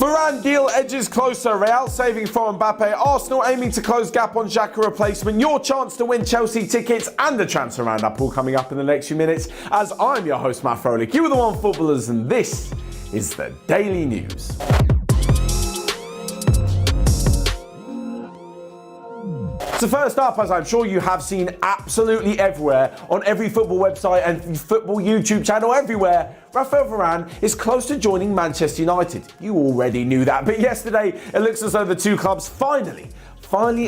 Varane deal edges closer. Real saving for Mbappe. Arsenal aiming to close gap on Xhaka replacement. Your chance to win Chelsea tickets and the transfer roundup all coming up in the next few minutes. As I'm your host, Matt Froelich. You are the One Footballers, and this is the Daily News. So first up, as I'm sure you have seen absolutely everywhere, on every football website and football YouTube channel everywhere, Raphael Varane is close to joining Manchester United. You already knew that, but yesterday it looks as though the two clubs finally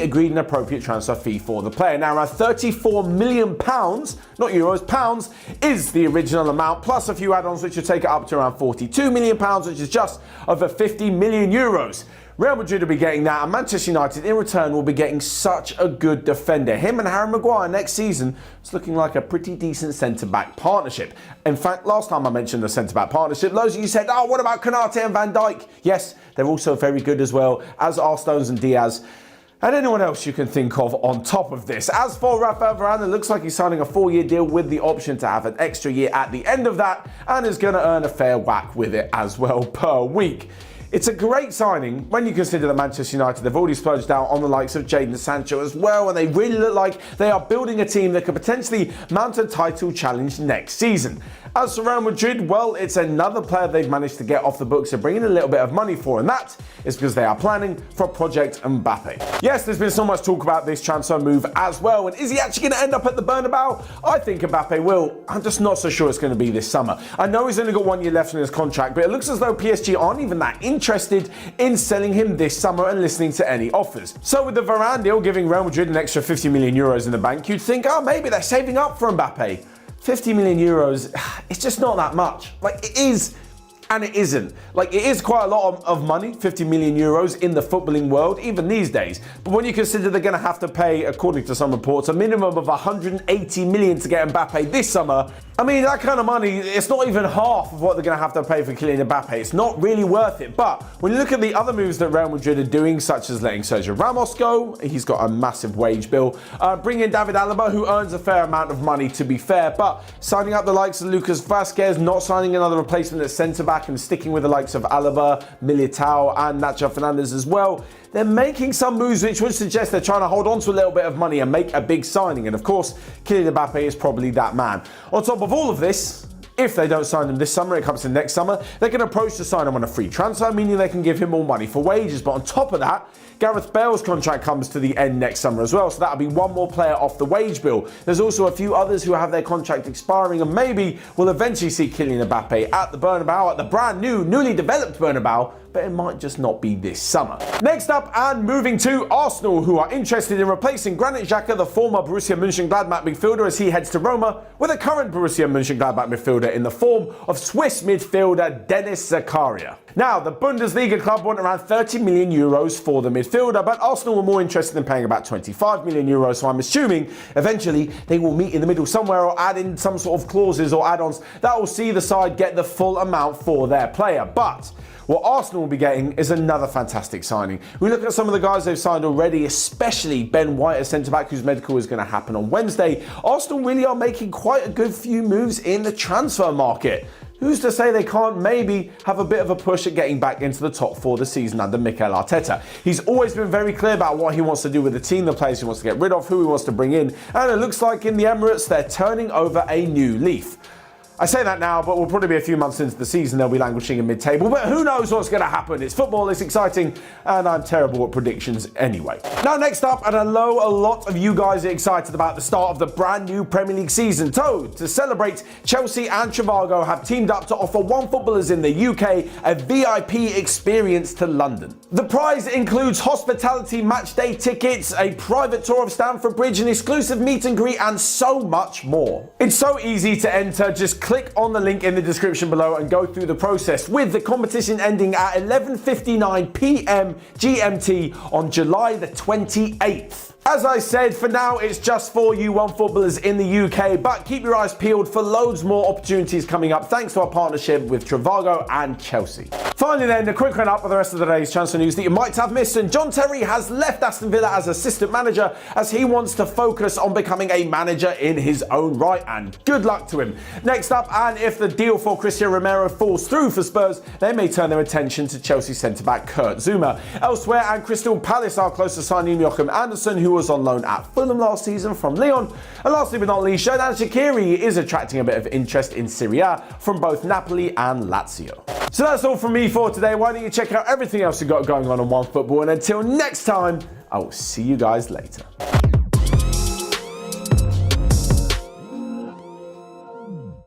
agreed an appropriate transfer fee for the player. Now around £34 million, not euros, pounds, is the original amount, plus a few add-ons which would take it up to around £42 million, which is just over 50 million euros. Real Madrid will be getting that, and Manchester United in return will be getting such a good defender. Him and Harry Maguire next season is looking like a pretty decent centre-back partnership. In fact, last time I mentioned the centre-back partnership, loads of you said, oh, what about Konate and Van Dijk? Yes, they're also very good as well, as are Stones and Diaz, and anyone else you can think of on top of this. As for Raphael Varane, it looks like he's signing a 4-year deal with the option to have an extra year at the end of that, and is going to earn a fair whack with it as well per week. It's a great signing when you consider that Manchester United, they've already splurged out on the likes of Jadon Sancho as well, and they really look like they are building a team that could potentially mount a title challenge next season. As for Real Madrid, well, it's another player they've managed to get off the books and bring in a little bit of money for, and that is because they are planning for Project Mbappe. Yes, there's been so much talk about this transfer move as well, and is he actually going to end up at the Bernabeu? I think Mbappe will. I'm just not so sure it's going to be this summer. I know he's only got 1 year left on his contract, but it looks as though PSG aren't even that interested in selling him this summer and listening to any offers. So with the Varane deal giving Real Madrid an extra 50 million euros in the bank, you'd think, oh, maybe they're saving up for Mbappe. 50 million euros, it's just not that much. Like, it is and it isn't. Like, it is quite a lot of money, 50 million euros in the footballing world, even these days. But when you consider they're going to have to pay, according to some reports, a minimum of 180 million to get Mbappe this summer, I mean, that kind of money, it's not even half of what they're going to have to pay for Kylian Mbappe. It's not really worth it. But when you look at the other moves that Real Madrid are doing, such as letting Sergio Ramos go, he's got a massive wage bill, bring in David Alaba, who earns a fair amount of money, to be fair, but signing up the likes of Lucas Vazquez, not signing another replacement at centre-back and sticking with the likes of Alaba, Militao and Nacho Fernandez as well, they're making some moves which would suggest they're trying to hold on to a little bit of money and make a big signing. And of course, Kylian Mbappe is probably that man. On top of all of this, if they don't sign him this summer, it comes to next summer, they can approach to sign him on a free transfer, meaning they can give him more money for wages. But on top of that, Gareth Bale's contract comes to the end next summer as well, so that'll be one more player off the wage bill. There's also a few others who have their contract expiring, and maybe we'll eventually see Kylian Mbappe at the Bernabeu, at the brand new, newly developed Bernabeu, but it might just not be this summer. Next up, and moving to Arsenal, who are interested in replacing Granit Xhaka, the former Borussia Mönchengladbach midfielder, as he heads to Roma, with a current Borussia Mönchengladbach midfielder in the form of Swiss midfielder Dennis Zakaria. Now, the Bundesliga club want around 30 million euros for the midfielder, but Arsenal were more interested in paying about 25 million euros, so I'm assuming eventually they will meet in the middle somewhere or add in some sort of clauses or add-ons that will see the side get the full amount for their player. But what Arsenal will be getting is another fantastic signing. We look at some of the guys they've signed already, especially Ben White, a centre-back whose medical is going to happen on Wednesday. Arsenal really are making quite a good few moves in the transfer market. Who's to say they can't maybe have a bit of a push at getting back into the top four this season under Mikel Arteta? He's always been very clear about what he wants to do with the team, the players he wants to get rid of, who he wants to bring in, and it looks like in the Emirates they're turning over a new leaf. I say that now, but we'll probably be a few months into the season, they'll be languishing in mid-table, but who knows what's going to happen. It's football, it's exciting, and I'm terrible at predictions anyway. Now, next up, and I know a lot of you guys are excited about the start of the brand new Premier League season. So, to celebrate, Chelsea and Trivago have teamed up to offer One Footballers in the UK a VIP experience to London. The prize includes hospitality match day tickets, a private tour of Stamford Bridge, an exclusive meet and greet, and so much more. It's so easy to enter, just click on the link in the description below and go through the process, with the competition ending at 11:59 PM GMT on July the 28th. As I said, for now it's just for you one footballers in the UK, but keep your eyes peeled for loads more opportunities coming up thanks to our partnership with Trivago and Chelsea. Finally then, a quick run up of the rest of the day's transfer news that you might have missed, and John Terry has left Aston Villa as assistant manager as he wants to focus on becoming a manager in his own right, and good luck to him. Next up, and if the deal for Cristian Romero falls through for Spurs, they may turn their attention to Chelsea centre-back Kurt Zouma. Elsewhere, and Crystal Palace are close to signing Joachim Andersen, who was on loan at Fulham last season from Lyon. And lastly but not least, Xherdan Shaqiri is attracting a bit of interest in Serie A from both Napoli and Lazio. So that's all from me for today. Why don't you check out everything else we've got going on OneFootball, and until next time, I will see you guys later.